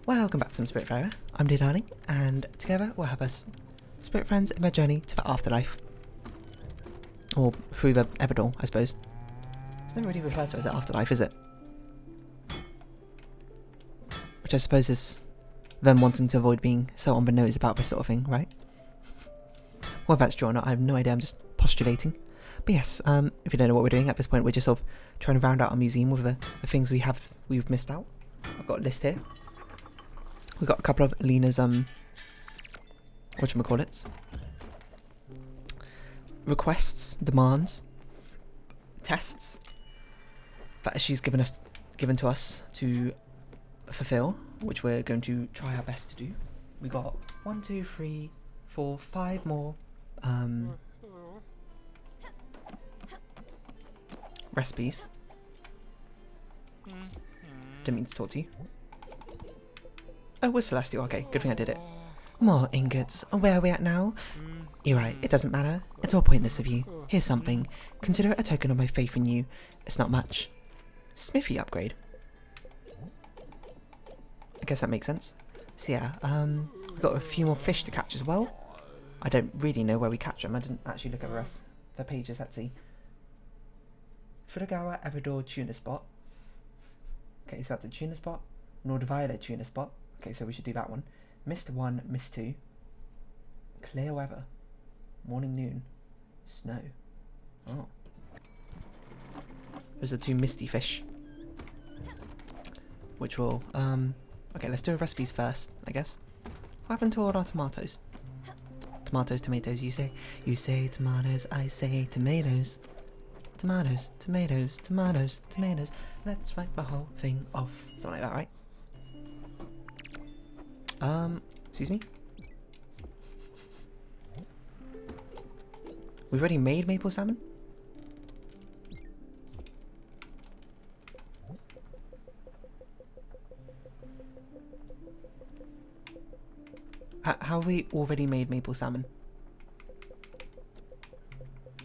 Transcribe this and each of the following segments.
Welcome back to some Spiritfarer. I'm dear darling, and together we'll help us spirit friends in my journey to the afterlife. Or through the Everdoor, I suppose. It's never really referred to as the afterlife, is it? Which I suppose is them wanting to avoid being so on the nose about this sort of thing, right? Well, that's true or not, I have no idea, I'm just postulating. But yes, if you don't know what we're doing at this point, we're just sort of trying to round out our museum with the things we've missed out. I've got a list here. We've got a couple of Lena's, whatchamacallits? Requests, demands, tests that she's given to us to fulfill, which we're going to try our best to do. We got 1, 2, 3, 4, 5 more recipes. Didn't mean to talk to you. Oh, we're Celestial. Okay, good thing I did it. More ingots. Where are we at now? You're right, it doesn't matter. It's all pointless of you. Here's something. Consider it a token of my faith in you. It's not much. Smithy upgrade. I guess that makes sense. So yeah, we've got a few more fish to catch as well. I don't really know where we catch them. I didn't actually look at the pages. Let's see. Furugawa Everdoor tuna spot. Okay, so that's a tuna spot. Nordveiler tuna spot. Okay, so we should do that one. Mist 1, Mist 2. Clear weather. Morning, noon. Snow. Oh. Those are 2 misty fish. Which will, okay, let's do our recipes first, I guess. What happened to all our tomatoes? Tomatoes, tomatoes, you say. You say tomatoes, I say tomatoes. Tomatoes, tomatoes, tomatoes, tomatoes. Let's write the whole thing off. Something like that, right? Excuse me? We've already made maple salmon? How have we already made maple salmon?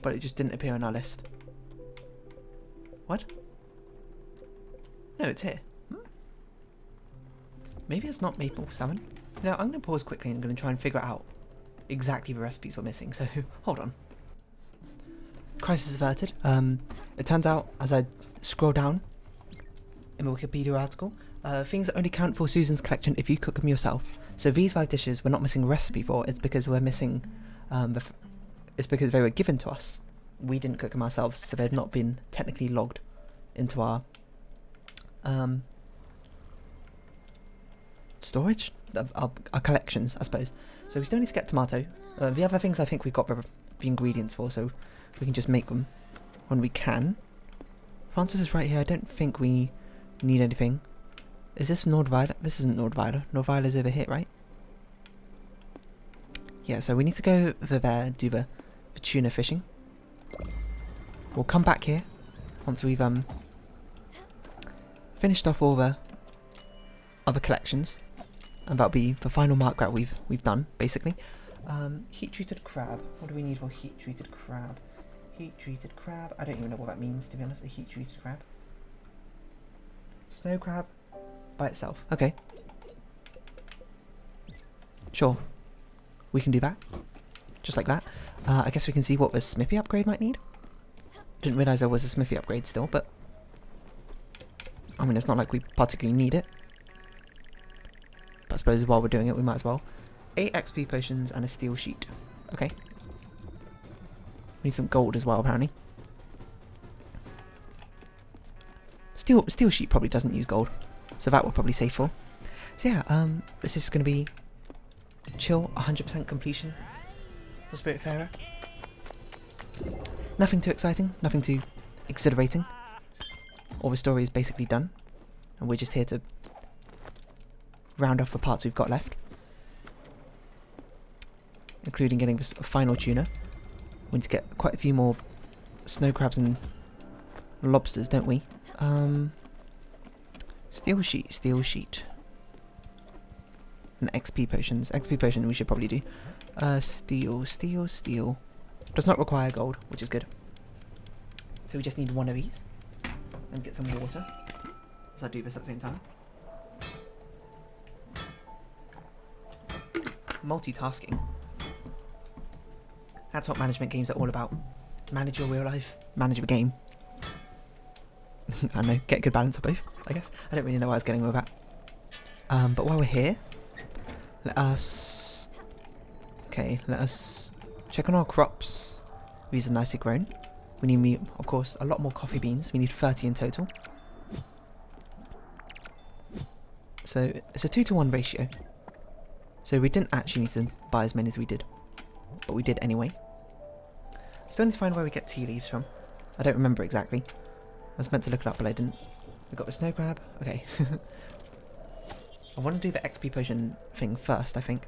But it just didn't appear on our list. What? No, it's here. Maybe it's not maple salmon. Now, I'm going to pause quickly and I'm going to try and figure out exactly the recipes we're missing, so hold on. Crisis averted. It turns out, as I scroll down in the Wikipedia article, things that only count for Susan's collection if you cook them yourself. So these 5 dishes we're not missing a recipe for, it's because we're missing, it's because they were given to us. We didn't cook them ourselves, so they've not been technically logged into our storage? Our collections, I suppose. So we still need to get tomato. The other things I think we've got the ingredients for, so we can just make them when we can. Francis is right here. I don't think we need anything. Is this Nordveiler? This isn't Nordveiler. Nordveiler's over here, right? Yeah, so we need to go over there, do the tuna fishing. We'll come back here once we've finished off all the other collections. And that'll be the final mark that we've done, basically. Heat-treated crab. What do we need for heat-treated crab? Heat-treated crab. I don't even know what that means, to be honest. A heat-treated crab. Snow crab by itself. Okay. Sure. We can do that. Just like that. I guess we can see what the Smithy upgrade might need. Didn't realise there was a Smithy upgrade still, but I mean, it's not like we particularly need it. But I suppose while we're doing it, we might as well. 8 XP potions and a steel sheet. Okay. We need some gold as well, apparently. Steel sheet probably doesn't use gold, so that we're probably safe for. So yeah, this is going to be chill, 100% completion for Spiritfarer. Nothing too exciting, nothing too exhilarating. All the story is basically done, and we're just here to round off the parts we've got left, including getting this final tuna. We need to get quite a few more snow crabs and lobsters, don't we? Steel sheet. And XP potions. XP potion we should probably do. Steel. Does not require gold, which is good. So we just need one of these. And get some water. As I do this at the same time. multitasking. That's what management games are all about. Manage your real life, manage a game. I know, get a good balance of both, I guess. I don't really know what I was getting with that. But while we're here, let us check on our crops. These are nicely grown. We need, of course, a lot more coffee beans. We need 30 in total. So it's a 2-to-1 ratio. So we didn't actually need to buy as many as we did, but we did anyway. Still need to find where we get tea leaves from. I don't remember exactly. I was meant to look it up, but I didn't. We got the snow crab. Okay. I want to do the XP potion thing first, I think.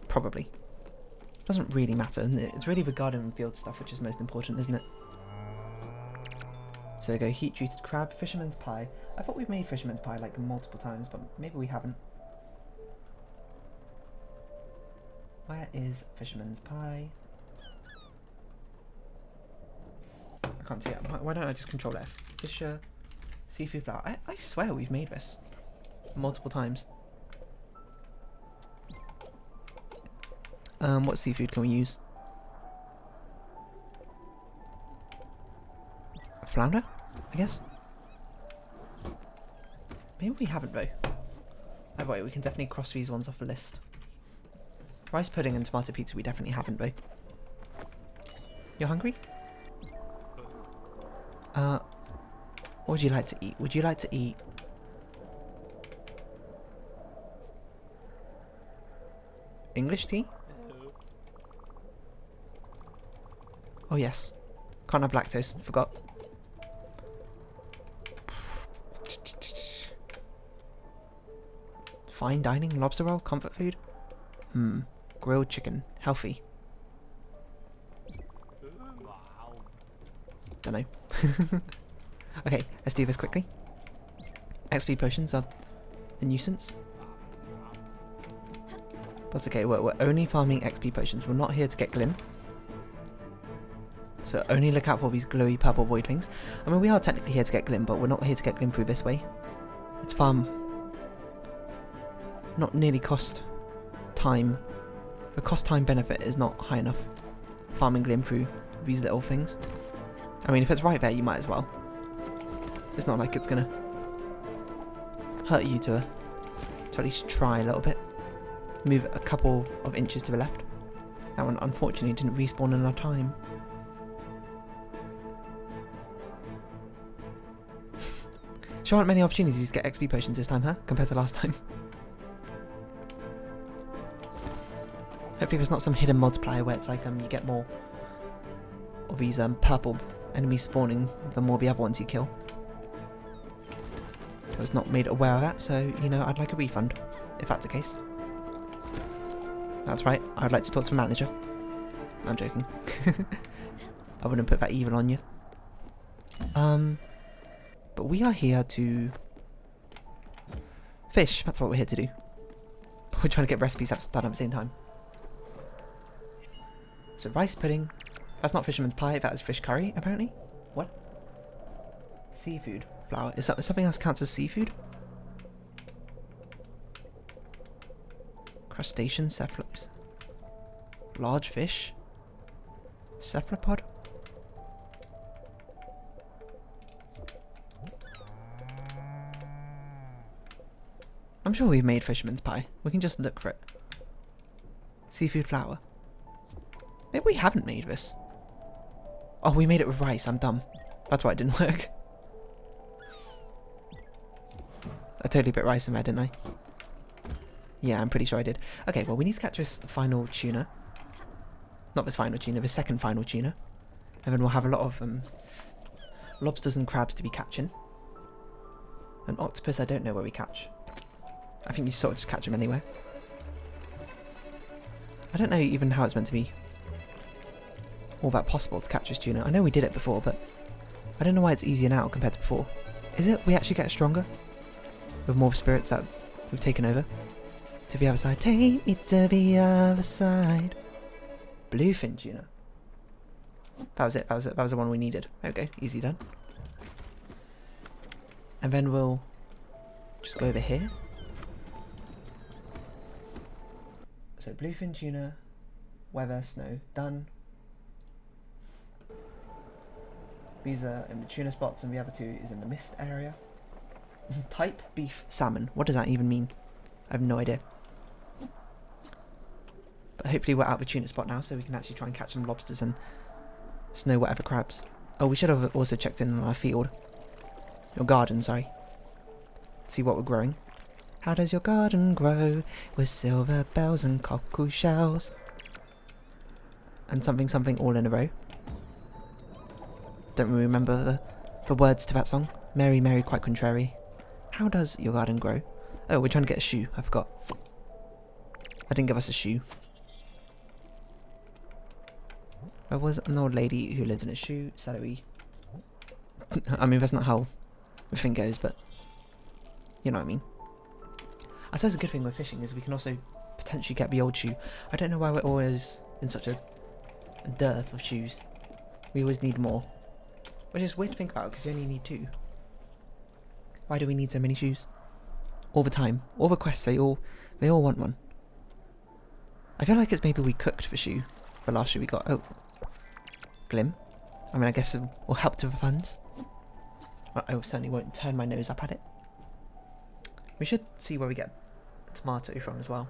Probably. Doesn't really matter. It's really the garden and field stuff which is most important, isn't it? So we go heat treated crab, fisherman's pie. I thought we've made fisherman's pie like multiple times, but maybe we haven't. Where is fisherman's pie? I can't see it. Why don't I just control F? Fisher, seafood flour. I swear we've made this multiple times. What seafood can we use? Flounder, I guess. Maybe we haven't though. Oh wait, we can definitely cross these ones off the list. Rice pudding and tomato pizza we definitely haven't though. You're hungry? What would you like to eat? Would you like to eat English tea? Oh yes. Can't have lactose, forgot. Fine dining, lobster roll, comfort food? Grilled chicken, healthy. Dunno. Okay, let's do this quickly. XP potions are a nuisance. That's okay, we're only farming XP potions. We're not here to get Glim. So only look out for these glowy purple void wings. I mean, we are technically here to get Glim, but we're not here to get Glim through this way. It's farm. Not nearly cost time. The cost time benefit is not high enough. Farming Glim through these little things. I mean, if it's right there, you might as well. It's not like it's gonna hurt you to at least try a little bit. Move a couple of inches to the left. That one unfortunately didn't respawn in our time. Sure aren't many opportunities to get XP potions this time, huh? Compared to last time. Hopefully there's not some hidden multiplier where it's like you get more of these purple enemies spawning the more the other ones you kill. I was not made aware of that, so you know, I'd like a refund if that's the case. That's right, I'd like to talk to the manager. I'm joking. I wouldn't put that evil on you. But we are here to fish. That's what we're here to do. We're trying to get recipes done at the same time. So rice pudding. That's not fisherman's pie. That is fish curry, apparently. What? Seafood flour. Is that something else counts as seafood? Crustacean, cephalopods. Large fish. Cephalopod. I'm sure we've made fisherman's pie. We can just look for it. Seafood flour. Maybe we haven't made this. Oh, we made it with rice. I'm dumb. That's why it didn't work. I totally put rice in there, didn't I? Yeah, I'm pretty sure I did. Okay, well, we need to catch this final tuna. Not this final tuna, the second final tuna. And then we'll have a lot of lobsters and crabs to be catching. An octopus, I don't know where we catch. I think you sort of just catch them anywhere. I don't know even how it's meant to be all that possible to catch this tuna. I know we did it before, but I don't know why it's easier now compared to before. Is it we actually get stronger? With more spirits that we've taken over? To the other side. Take me to the other side. Bluefin tuna. That was it. That was the one we needed. There we go. Easy done. And then we'll just go over here. So bluefin tuna, weather, snow, done. These are in the tuna spots, and the other two is in the mist area. Type beef salmon. What does that even mean? I have no idea. But hopefully we're out of the tuna spot now, so we can actually try and catch some lobsters and snow whatever crabs. Oh, we should have also checked in on our field. Your garden, sorry. See what we're growing. How does your garden grow? With silver bells and cockle shells. And something something all in a row. Don't really remember the words to that song. Mary, Mary, quite contrary. How does your garden grow? Oh, we're trying to get a shoe. I forgot. I didn't give us a shoe. There was an old lady who lived in a shoe. Celery. I mean, that's not how the thing goes, but you know what I mean. I suppose a good thing with fishing is we can also potentially get the old shoe. I don't know why we're always in such a dearth of shoes. We always need more. Which is weird to think about because you only need 2. Why do we need so many shoes? All the time. All the quests, they all want one. I feel like it's maybe we cooked the shoe. The last shoe we got. Oh. Glim. I mean, I guess it will help to the funds. I certainly won't turn my nose up at it. We should see where we get tomato from as well.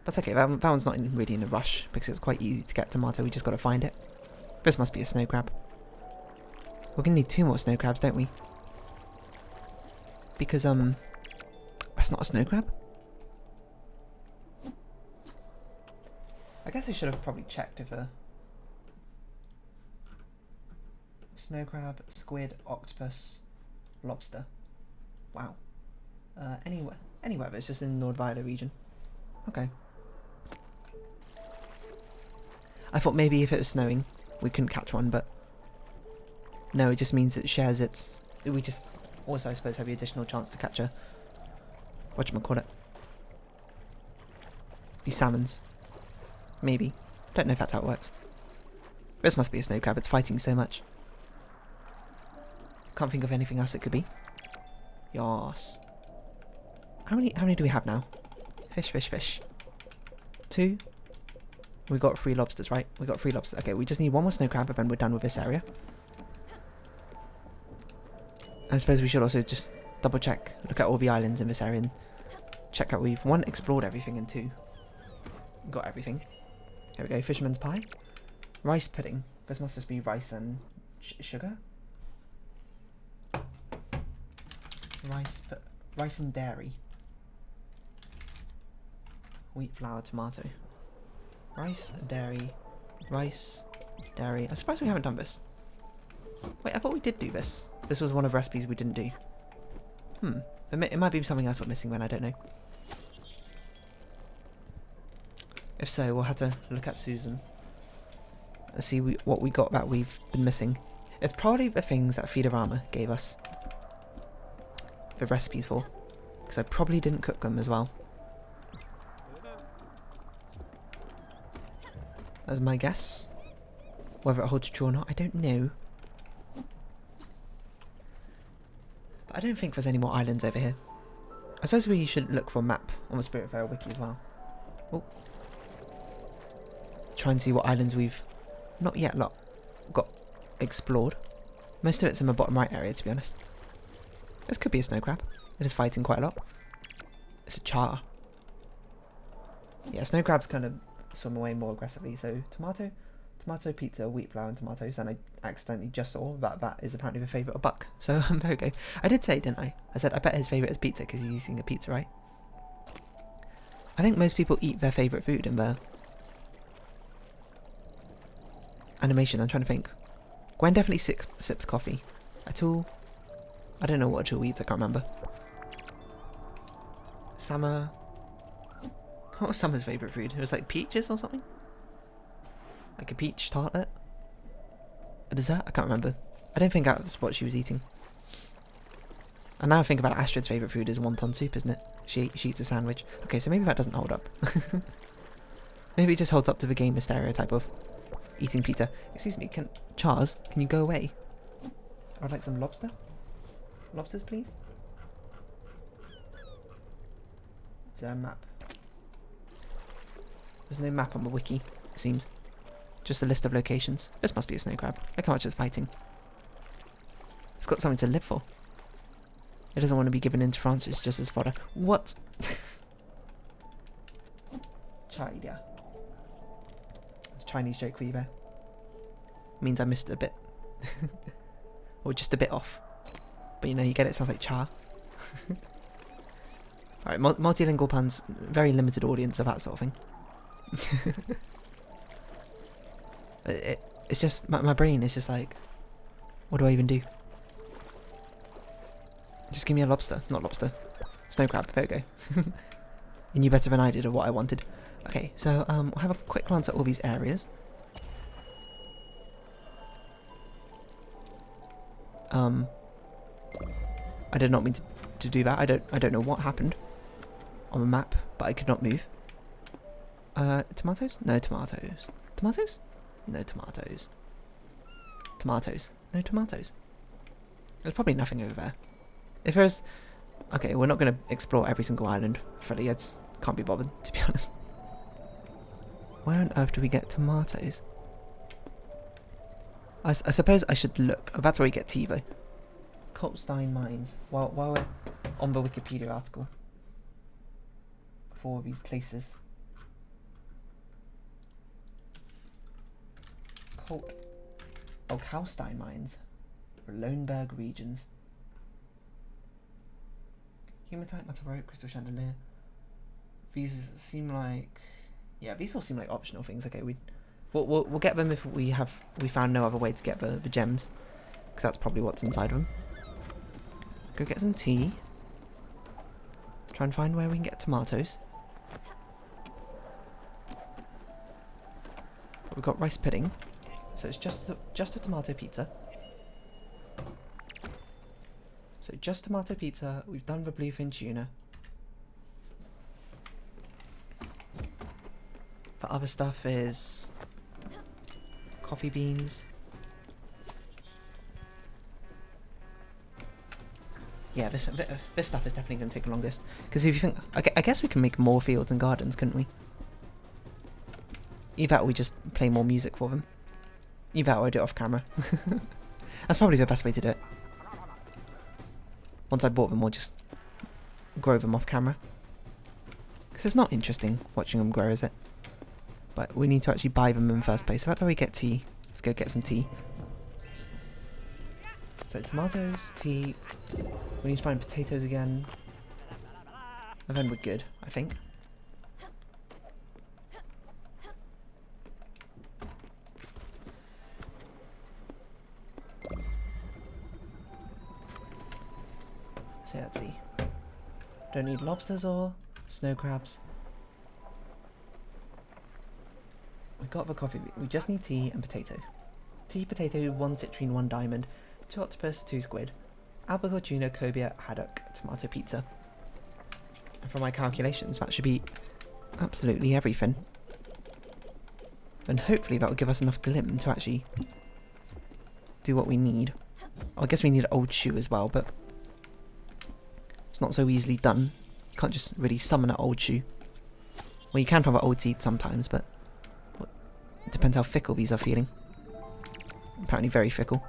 That's okay, that one's not really in a rush because it's quite easy to get tomato, we just gotta find it. This must be a snow crab. We're gonna need 2 more snow crabs, don't we? Because, that's not a snow crab? I guess I should have probably checked if a snow crab, squid, octopus, lobster. Wow. Anywhere, but it's just in the Nordvila region. Okay. I thought maybe if it was snowing, we couldn't catch one, but no, it just means it shares its. We just also, I suppose, have the additional chance to catch a whatchamacallit. These salmons. Maybe. Don't know if that's how it works. This must be a snow crab. It's fighting so much. Can't think of anything else it could be. Yas. How many do we have now? Fish. 2. We got 3 lobsters, right? We got 3 lobsters. Okay, we just need 1 more snow crab and then we're done with this area. I suppose we should also just double check, look at all the islands in this area and check out we've 1 explored everything and 2 got everything. There we go, fisherman's pie. Rice pudding. This must just be rice and sugar. Rice and dairy. Wheat, flour, tomato. Rice, dairy. I'm surprised we haven't done this. Wait, I thought we did do this. This was one of the recipes we didn't do. It might be something else we're missing then, I don't know. If so, we'll have to look at Susan. And see what we got that we've been missing. It's probably the things that Feederama gave us the recipes for. Because I probably didn't cook them as well. That's my guess. Whether it holds true or not, I don't know. But I don't think there's any more islands over here. I suppose we should look for a map on the Spiritfarer wiki as well. Oh. Try and see what islands we've not yet got explored. Most of it's in the bottom right area, to be honest. This could be a snow crab. It is fighting quite a lot. It's a char. Yeah, snow crabs kind of swim away more aggressively. So tomato, pizza, wheat flour and tomatoes. And I accidentally just saw that is apparently the favourite of Buck. So there we go. I did say, didn't I? I said I bet his favourite is pizza because he's eating a pizza, right? I think most people eat their favourite food in their animation. I'm trying to think. Gwen definitely sips coffee. Atul, I don't know what Atul eats. I can't remember. Summer. What was Summer's favourite food? It was like peaches or something? Like a peach tartlet? A dessert? I can't remember. I don't think that was what she was eating. And now I think about it, Astrid's favourite food is wonton soup, isn't it? She eats a sandwich. Okay, so maybe that doesn't hold up. Maybe it just holds up to the gamer stereotype of eating pizza. Excuse me, Charles, can you go away? I would like some lobster. Lobsters, please. Is there a map? There's no map on the wiki, it seems. Just a list of locations. This must be a snow crab. Look how much it's fighting. It's got something to live for. It doesn't want to be given into France, it's just as fodder. What? China. It's a Chinese joke for you there. Means I missed it a bit. Or just a bit off. But you know, you get it, it sounds like cha. Alright, multilingual puns, very limited audience of that sort of thing. It's just, my brain is just like, what do I even do? Just give me a lobster, not lobster. Snow crab, there we go. You knew better than I did of what I wanted. Okay, so we'll have a quick glance at all these areas. I did not mean to do that. I don't know what happened on the map, but I could not move. Tomatoes? No tomatoes. Tomatoes? No tomatoes. Tomatoes? No tomatoes. There's probably nothing over there. If there's... Okay, we're not going to explore every single island fully. I just can't be bothered, to be honest. Where on earth do we get tomatoes? I suppose I should look. Oh, that's where we get tea, though. Coltstein Mines. While we're on the Wikipedia article for these places. Kalstein Mines. Loneberg regions. Hematite, metal rope, crystal chandelier. These seem like... Yeah, these all seem like optional things. Okay, we'll get them if we found no other way to get the gems. Because that's probably what's inside them. Go get some tea. Try and find where we can get tomatoes. But we've got rice pudding. So it's just a tomato pizza. So just tomato pizza. We've done the bluefin tuna. The other stuff is coffee beans. Yeah, this stuff is definitely going to take the longest. Because if you think, I guess we can make more fields and gardens, couldn't we? Either that or we just play more music for them. Either that or I do it off camera. That's probably the best way to do it. Once I bought them, we'll just grow them off camera. Because it's not interesting watching them grow, is it? But we need to actually buy them in the first place. So that's how we get tea. Let's go get some tea. So tomatoes, tea. We need to find potatoes again. And then we're good, I think. So let's see. Don't need lobsters or snow crabs. We got the coffee. We just need tea and potato. Tea, potato, 1 citrine, 1 diamond, 2 octopus, 2 squid, albacore, tuna, cobia, haddock, tomato pizza. And from my calculations, that should be absolutely everything. And hopefully that will give us enough glim to actually do what we need. I guess we need an old shoe as well, but it's not so easily done. You can't just really summon an old shoe. Well, you can from an old seed sometimes, but it depends how fickle these are feeling. Apparently very fickle.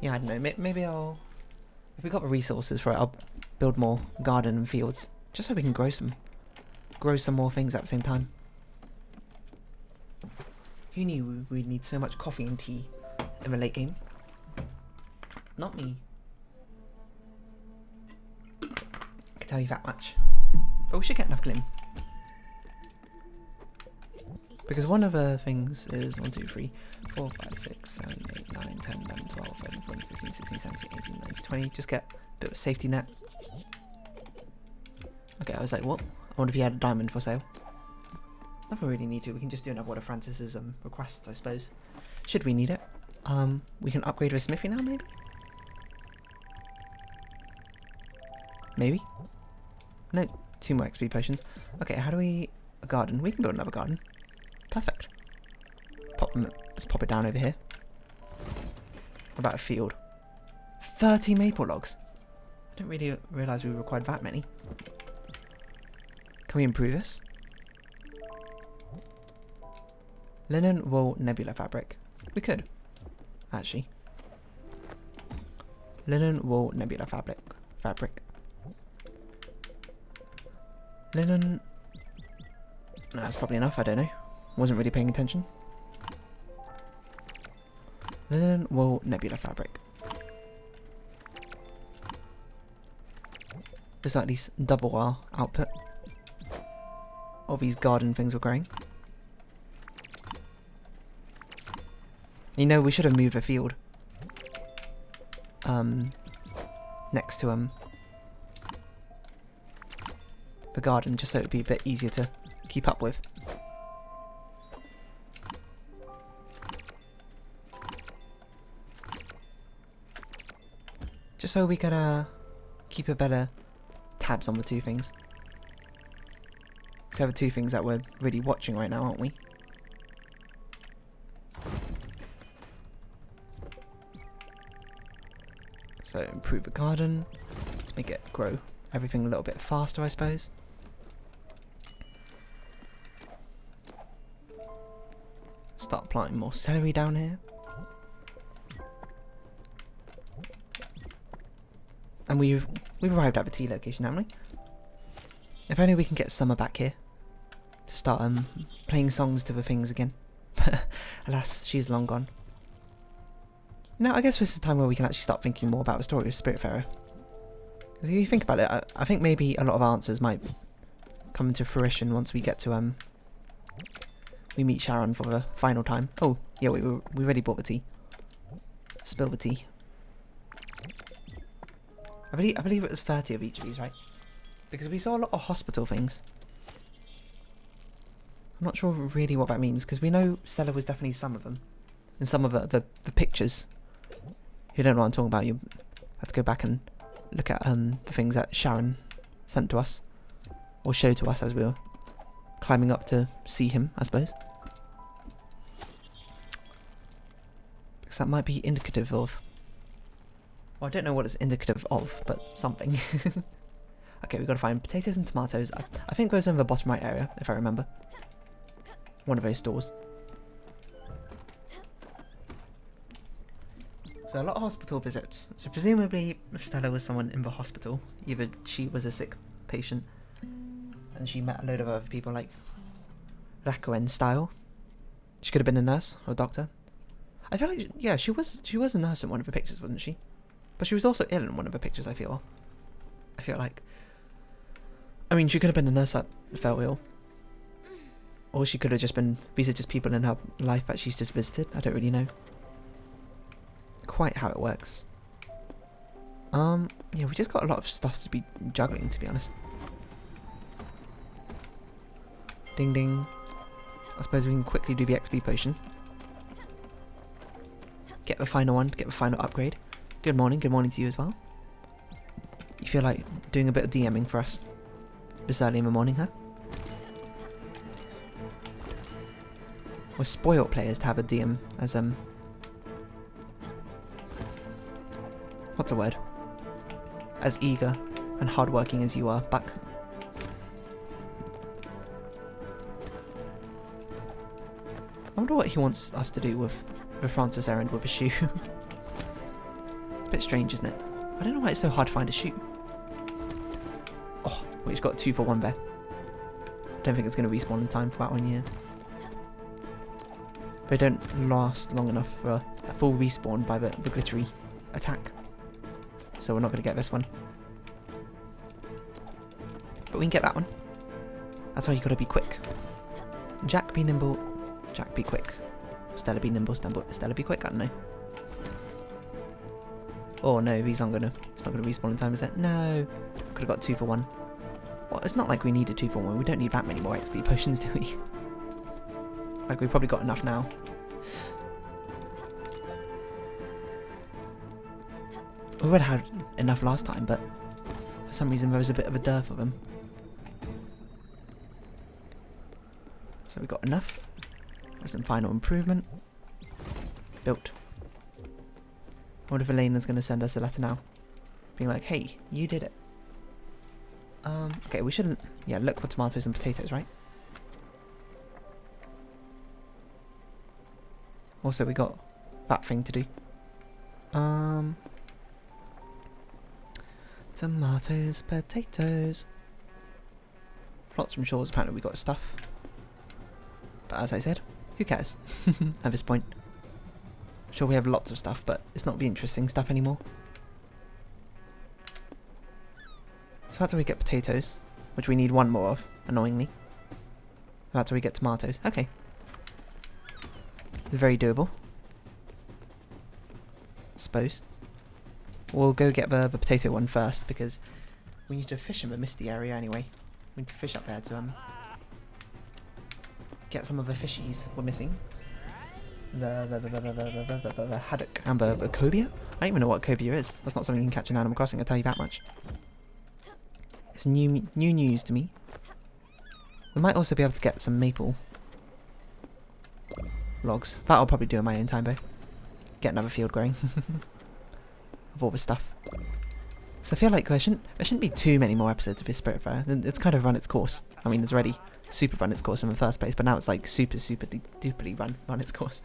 Yeah, I don't know. Maybe I'll... If we got the resources for it, I'll build more garden and fields. Just so we can grow some more things at the same time. Who knew we'd need so much coffee and tea in the late game? Not me. I can tell you that much. But we should get enough glim. Because one of the things is 1, 2, 3, 4, 5, 6, 7, 8, 9, 10, 11, 12, 13, 14, 15, 16, 17, 18, 19, 20. Just get a bit of a safety net. Okay, I was like, what? I wonder if he had a diamond for sale. Never really need to. We can just do another one of Francis's requests, I suppose. Should we need it? We can upgrade our smithy now, maybe? Maybe? No, 2 more XP potions. Okay, how do we... A garden. We can build another garden. Perfect. Let's pop it down over here. What about a field? 30 maple logs. I didn't really realise we required that many. Can we improve this? Linen, wool, nebula fabric. We could, actually. Linen, wool, nebula fabric. Linen. No, that's probably enough. I don't know. Wasn't really paying attention. Linen, wool, nebula fabric. Just at least double our output. All these garden things were growing. You know, we should have moved a field. Next to the garden, just so it would be a bit easier to keep up with. Just so we could keep a better tabs on the two things. So the two things that we're really watching right now, aren't we? So improve the garden. Let's make it grow everything a little bit faster, I suppose. Start planting more celery down here. And we've arrived at the tea location, haven't we? If only we can get Summer back here to start playing songs to the things again. But alas, she's long gone. Now, I guess this is a time where we can actually start thinking more about the story of Spiritfarer. Because if you think about it, I think maybe a lot of answers might come into fruition once we get to we meet Sharon for the final time. Oh, yeah, we already bought the tea. Spill the tea. I believe it was 30 of each of these, right? Because we saw a lot of hospital things. I'm not sure really what that means, because we know Stella was definitely some of them. And some of the pictures. If you don't know what I'm talking about, you have to go back and look at the things that Sharon sent to us. Or showed to us as we were climbing up to see him, I suppose. Because that might be indicative of... Well, I don't know what it's indicative of, but something. Okay, we've got to find potatoes and tomatoes. I think those are in the bottom right area, if I remember. One of those stores. So a lot of hospital visits. So presumably Stella was someone in the hospital. Either she was a sick patient and she met a load of other people like Rakoen style. She could have been a nurse or a doctor. I feel like, yeah, she was a nurse in one of the pictures, wasn't she? But she was also ill in one of the pictures, I feel like. I mean, she could have been a nurse that fell ill. Or she could have just been, these are just people in her life that she's just visited. I don't really know quite how it works. Yeah, we just got a lot of stuff to be juggling, to be honest. Ding ding. I suppose we can quickly do the XP potion. Get the final one, get the final upgrade. Good morning to you as well. You feel like doing a bit of DMing for us this early in the morning, huh? We're spoiled players to have a DM as what's a word? As eager and hardworking as you are, Buck. I wonder what he wants us to do with the Francis errand with a shoe. A bit strange, isn't it? I don't know why it's so hard to find a shoe. Oh, we just got 2 for 1 there. I don't think it's going to respawn in time for that one, yeah. They don't last long enough for a full respawn by the glittery attack. So we're not going to get this one. But we can get that one. That's how you got to be quick. Jack be nimble, Jack be quick. Stella be nimble, Stella be quick, I don't know. Oh no, it's not gonna respawn in time, is it? No. Could have got 2 for 1. Well, it's not like we needed 2 for 1. We don't need that many more XP potions, do we? Like, we've probably got enough now. We would have had enough last time, but for some reason there was a bit of a dearth of them. So we got enough. For some final improvement. Built. I wonder if Elena's going to send us a letter now. Being like, hey, you did it. Okay, we shouldn't... Yeah, look for tomatoes and potatoes, right? Also, we got that thing to do. Tomatoes, potatoes. Plots from shores, apparently we got stuff. But as I said, who cares at this point? Sure, we have lots of stuff, but it's not the interesting stuff anymore. So that's how we get potatoes, which we need one more of, annoyingly. That's how we get tomatoes. Okay. It's very doable. Suppose. We'll go get the potato one first, because we need to fish in the misty area anyway. We need to fish up there to get some of the fishies we're missing. The haddock and the cobia? I don't even know what cobia is. That's not something you can catch in Animal Crossing, I'll tell you that much. It's new news to me. We might also be able to get some maple logs. That I'll probably do in my own time though. Get another field growing. Of all this stuff. So I feel like there shouldn't be too many more episodes of this Spiritfarer. It's kind of run its course. I mean, it's already super run its course in the first place, but now it's like super duperly run its course.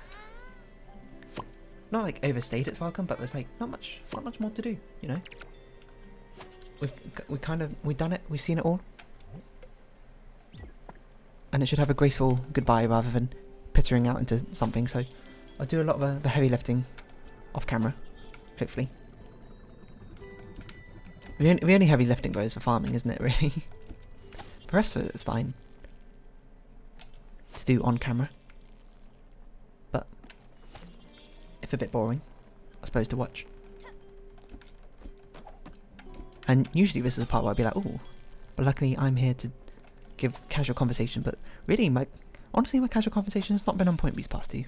Not like overstayed its welcome, but there's like not much more to do, you know. We've done it. We've seen it all, and it should have a graceful goodbye rather than pittering out into something. So I'll do a lot of the heavy lifting off camera, hopefully. The only heavy lifting though is for farming, isn't it, really? The rest of it is fine to do on camera. But it's a bit boring, I suppose, to watch. And usually this is the part where I'd be like, ooh. But luckily I'm here to give casual conversation, but really honestly my casual conversation has not been on point these past two.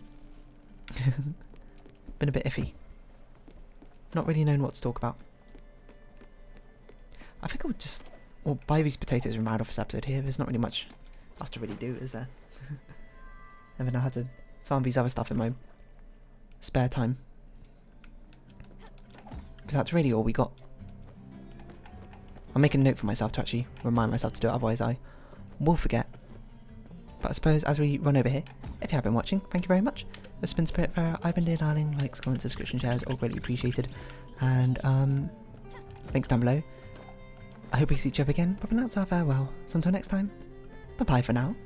Been a bit iffy. Not really known what to talk about. I think I would just buy these potatoes and round off this episode here. There's not really much else to really do, is there? Never know how to farm these other stuff in my spare time. Because that's really all we got. I'll make a note for myself to actually remind myself to do it, otherwise I will forget. But I suppose as we run over here, if you have been watching, thank you very much. This has been Spiritfarer. I've been dear darling. Likes, comments, subscription, shares, all greatly appreciated. And links down below. I hope we see each other again, but for now it's our farewell. So until next time, bye bye for now.